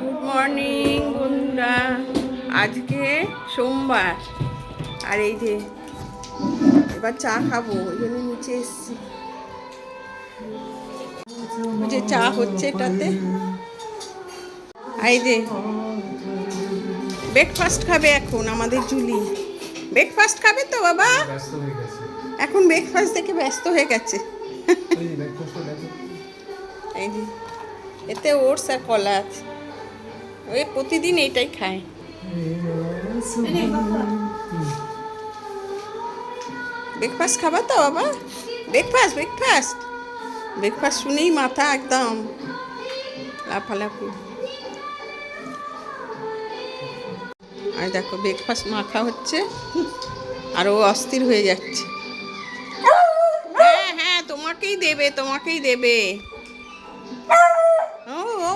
Good morning বন্ধুরা, আজকে সোমবার। আর এই যে এবার চা খাবো, ওই জন্য নিচে এসছি। যে চা হচ্ছে এটাতে। এই যে ব্রেকফাস্ট খাবে এখন আমাদের জুলি। ব্রেকফাস্ট খাবে তো বাবা? এখন ব্রেকফাস্ট দেখে ব্যস্ত হয়ে গেছে। এই যে এতে ওটস আর কলা আছে, ওই প্রতিদিন এইটাই খায়। ব্রেকফাস্ট খাবা তো বাবা? ব্রেকফাস্ট ব্রেকফাস্ট ব্রেকফাস্ট শুনেই মাথা একদম লাফালাফি। আর দেখো ব্রেকফাস্ট মাখা হচ্ছে, আর ও অস্থির হয়ে যাচ্ছে। হ্যাঁ হ্যাঁ, তোমাকেই দেবে, তোমাকেই দেবে। ও ও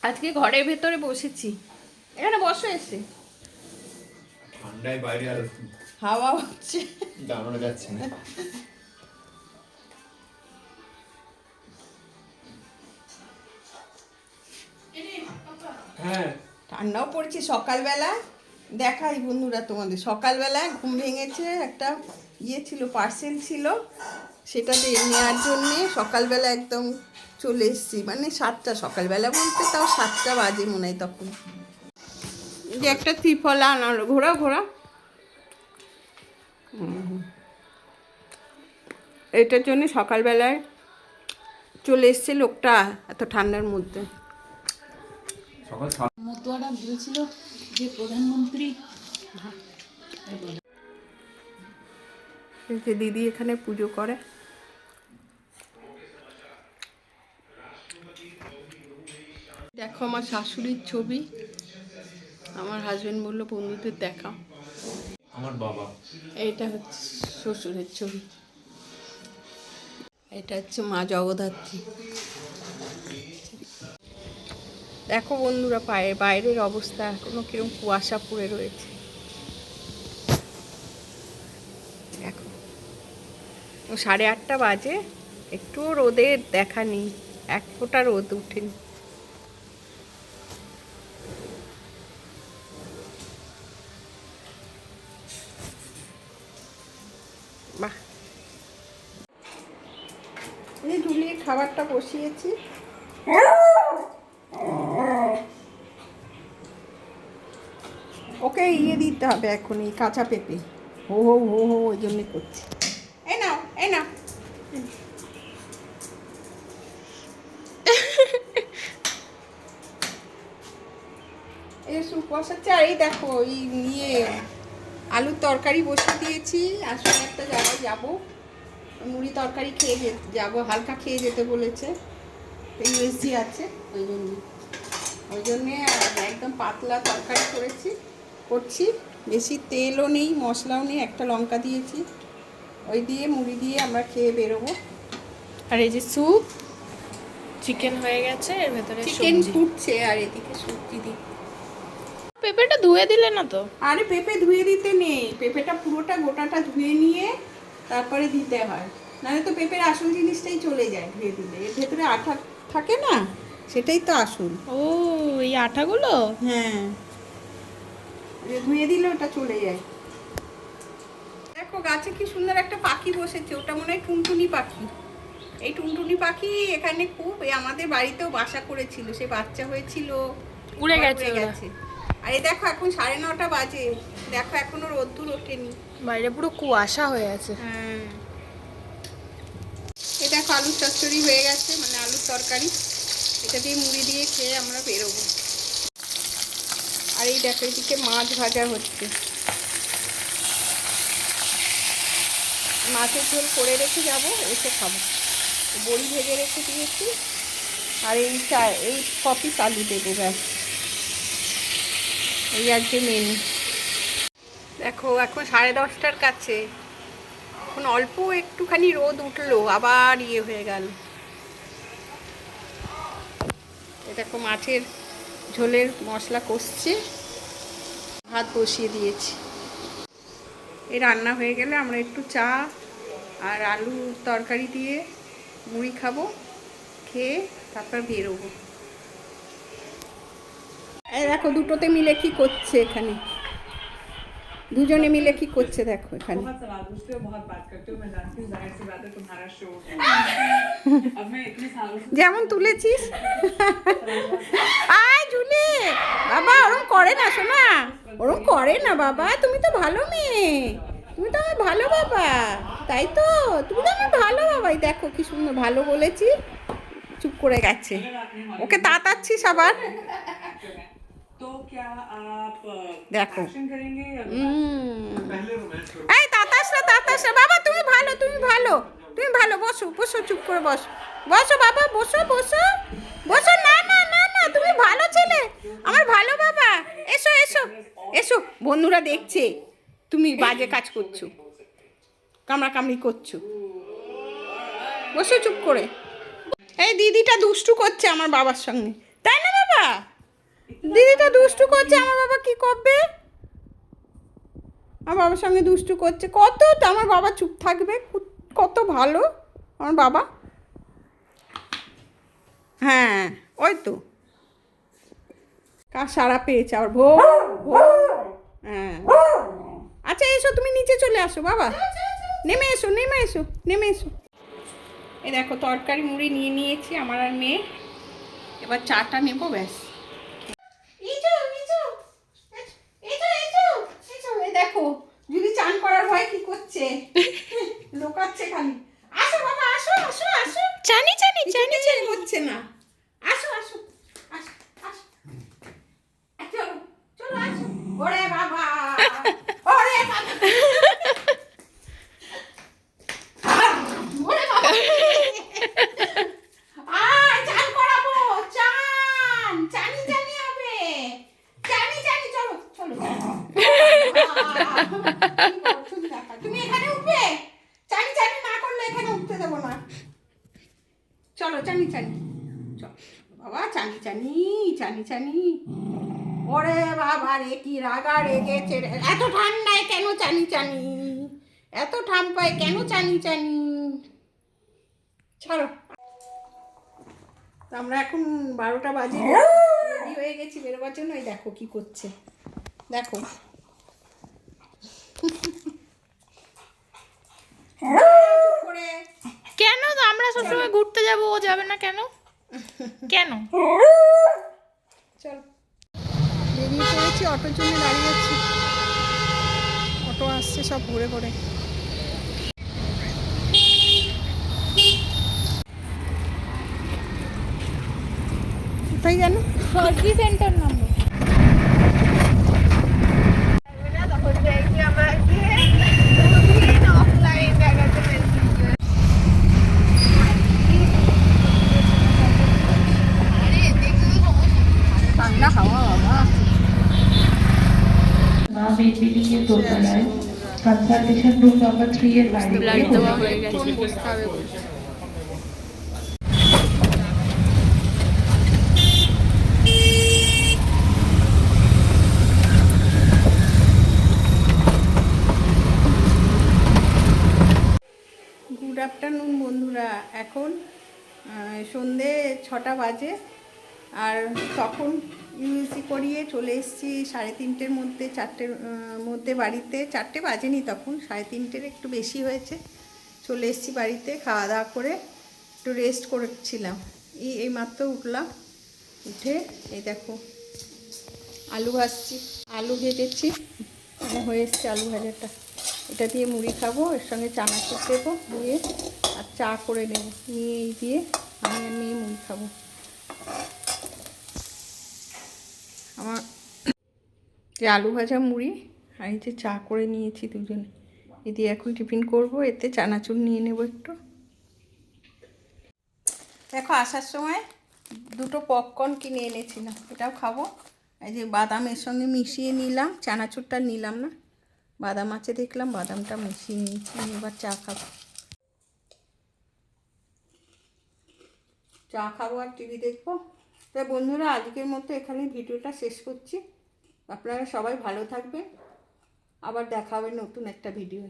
আজকে ঘরের ভেতরে বসেছি। এখানে বসে এসে ঠান্ডায় বাইরে আর হাওয়া হচ্ছে, দাঁড়ানো যাচ্ছে না। হ্যাঁ, ঠান্ডাও পড়েছে। সকালবেলা দেখাই বন্ধুরা তোমাদের, সকালবেলা ঘুম ভেঙেছে, একটা ইয়ে ছিল, পার্সেল ছিল, সেটা নেওয়ার জন্যে সকালবেলা একদম চলে এসেছি। মানে 7টা, সকালবেলা বলতে তাও 7টা বাজে মনে হয় তখন। যে একটা ত্রিফলা আনালো, ঘোরা ঘোরা, এটার জন্য সকালবেলায় চলে এসছে লোকটা এত ঠান্ডার মধ্যে। মতুয়ারা বলেছিল যে প্রধানমন্ত্রী। যে দিদি এখানে পুজো করে। দেখো আমার শাশুড়ির ছবি, আমার হাজবেন্ড বললো বন্ধুদের দেখাও। আমার বাবা। এইটা হচ্ছে শ্বশুরের ছবি, এটা হচ্ছে মা জগদ্ধাত্রী। দেখো বন্ধুরা বাইরের অবস্থা এখনো কিরকম কুয়াশা পড়ে রয়েছে। দেখো 8:30 বাজে, একটুও রোদের দেখা নেই, এক ফোঁটা রোদ উঠেনি। বাহ, এই ঝুলিয়ে খাবারটা বসিয়েছি। ওকে ইয়ে দিতে হবে এখন, এই কাঁচা পেঁপে। হো হো হো হো, ওই জন্যই করছি। এই নাও এই নাও। এই স্যুপ বসাচ্ছে। আর এই দেখো এই নিয়ে আলুর তরকারি বসিয়ে দিয়েছি। আসলে একটা জায়গায় যাবো, মুড়ি তরকারি খেয়ে যাবো, হালকা খেয়ে যেতে বলেছে, ইউএসজি আছে, ওই জন্যে একদম পাতলা তরকারি করছি। বেশি তেলও নেই, মশলাও নেই, একটা লঙ্কা দিয়েছি, ওই দিয়ে মুড়ি দিয়ে আমরা খেয়ে বেরোবো। আর এই যে স্যুপ, চিকেন হয়ে গেছে, এর ভেতরে চিকেন ফুটছে, আর এদিকে সবজি দিই। পেঁপেটা ধুয়ে দিলে না তো? আরে পেঁপে ধুয়ে দিতে নেই, পেঁপেটা পুরোটা গোটাটা ধুয়ে নিয়ে তারপরে দিতে হয়, নাহলে তো পেঁপের আসল জিনিসটাই চলে যায় ধুয়ে দিলে। এর ভেতরে আঠা থাকে না, সেটাই তো আসল। ও, এই আটাগুলো? হ্যাঁ, ধুয়ে দিলে ওটা চলে যায়। দেখো গাছে কি সুন্দর একটা পাখি বসেছে, ওটা মনে হয় টুনটুনি পাখি। এই টুনটুনি পাখি এখানে খুব, আমাদের বাড়িতেও বাসা করেছিল, সে বাচ্চা হয়েছিল, উড়ে গেছে। আর এই দেখো এখন 9:30 বাজে, দেখো এখনো রোদ্দুর ওঠেনি, বাইরে পুরো কুয়াশা হয়ে আছে। হ্যাঁ, এই দেখো আলুর চচ্চড়ি হয়ে গেছে, মানে আলুর তরকারি, এটা দিয়ে মুড়ি দিয়ে খেয়ে আমরা বেরোবো। আর এই দেখো এদিকে মাছ ভাজা হচ্ছে, মাছের ঝোল করে রেখে যাবো, এসে খাবো। বড়ি ভেজে রেখে দিয়েছি, আর এই কপিস আলু দেবো, ব্যাস। এই আজকে মেনু। দেখো এখন 10:30টার কাছে, এখন অল্প একটুখানি রোদ উঠলো, আবার হয়ে গেল। এ দেখো মাছের ঝোলের মশলা কষছে, ভাত বসিয়ে দিয়েছি। এই রান্না হয়ে গেলে আমরা একটু চা আর আলু তরকারি দিয়ে মুড়ি খাবো, খেয়ে তারপর বেরোবো। এই দেখো দুটোতে মিলে কি করছে এখানে, দুজনে মিলে কি করছে দেখো এখানে। যেমন তুলেছিস। আয় ঝুলে বাবা, ওরম করে না শোনা, ওরম করে না বাবা, তুমি তো ভালো মেয়ে, তুমি তো আমার ভালো বাবা, তাই তো, তুমি তো আমার ভালো বাবাই। দেখো কি সুন্দর ভালো বলেছি, চুপ করে গেছে। ওকে তাতাচ্ছিস আবার, দেখো। এই তাতাস না বাবা, তুমি ভালো, তুমি ভালো, তুমি ভালো। বসো বসো, চুপ করে বসো, বসো বাবা, বসো বসো বসো। না না না না, তুমি ভালো ছেলে, আমার ভালো বাবা। এসো এসো এসো, বন্ধুরা দেখছে তুমি বাজে কাজ করছো, কামড়াকামড়ি করছো। বসো চুপ করে। এই দিদিটা দুষ্টু করছে আমার বাবার সঙ্গে, তাই না বাবা? দিদিটা দুষ্টু করছে, আমার বাবা কি করবে? আমার বাবার সঙ্গে দুষ্টু করছে কত, তো আমার বাবা চুপ থাকবে, কত ভালো আমার বাবা। হ্যাঁ ওই তো কার সারা পেয়েছে আর ভো ভো। হ্যাঁ আচ্ছা এসো, তুমি নিচে চলে আসো বাবা, নেমে এসো নেমে এসো নেমে এসো। এই দেখো তরকারি মুড়ি নিয়ে নিয়েছি আমার আর মেয়ে, এবার চাটা নেবো, ব্যাস। দেখো যদি চান করার ভয় কি করছে, লোকাচ্ছে খালি। আসো বাবা, আসো আসো আসো। জানি জানি জানি জানি হচ্ছে না, আসো আসো আসো আসো, চলো চলো আসো। ওরে বাবা, ওরে বাবা, ওরে বাবা, আয় চান করাবো, চান চানি চানি হবে, চানি চানি, চলো চলো। তুমি এখানে উঠবে, চানি চানি না করলে এখানে উঠতে দেবো না। চলো চানি চানি, চলো বাবা, চানি চানি চানি চানি। ওরে বাবা রে, কি রাগা রেগেছে রে। এত ঠান্ডায় কেন চানি চানি, এত ঠাম্পায় কেন চানি চানি। ছাড়ো, আমরা এখন 12টা বাজে রেডি হয়ে গেছি বেরোবার জন্য। এই দেখো কি করছে, দেখো। কেন তো আমরা সবসময় ঘুরতে যাব, ও যাবে না কেন? কেন? চল বেরিয়ে পড়েছি, অটোর জন্য দাঁড়িয়ে আছি, অটো আসছে সব ঘুরে ঘুরে। কোথায় জানো? সর্জি সেন্টার নম্বর। ঠান্ডা হাওয়া বাবা। দোতলায় কনসালটেশন রুম নাম্বার 3 এর বাইরে ব্লাড দেওয়া হয়ে গেছে। বসতে হবে বলছে। গুড আফটারনুন বন্ধুরা, এখন সন্ধে 6টা বাজে, আর তখন ইউএসি করিয়ে চলে এসেছি 3:30-র মধ্যে, 4টের মধ্যে বাড়িতে। 4টে বাজেনি তখন, 3:30-র একটু বেশি হয়েছে। চলে এসেছি বাড়িতে, খাওয়া দাওয়া করে একটু রেস্ট করছিলাম। এই মাত্র উঠলাম, উঠে এই দেখো আলু ভাজছি, আলু ভেজেছি, হয়ে এসছে আলু ভাজাটা। এটা দিয়ে মুড়ি খাবো, এর সঙ্গে চানাচুর দেবো দিয়ে, আর চা করে নেবো, নিয়ে এই দিয়ে আমি আর মেয়ে মুড়ি খাবো। আমার যে আলু ভাজা মুড়ি আর এই যে চা করে নিয়েছি দুজনে, এ দিয়ে এখন টিফিন করবো। এতে চানাচুর নিয়ে নেবো একটু, দেখো আসার সময় দুটো পপকর্ন কিনে এনেছিলাম, এটাও খাবো। এই যে বাদামের সঙ্গে মিশিয়ে নিলাম, চানাচুরটা নিলাম না, বাদাম আছে দেখলাম, বাদামটা মিশিয়ে নিয়েছি। এবার চা খাবো, চা খাবো আর টিভি দেখবো। তাই বন্ধুরা, আজকের মতো এখানে ভিডিওটা শেষ করছি। আপনারা সবাই ভালো থাকবেন, আবার দেখা হবে নতুন একটা ভিডিও।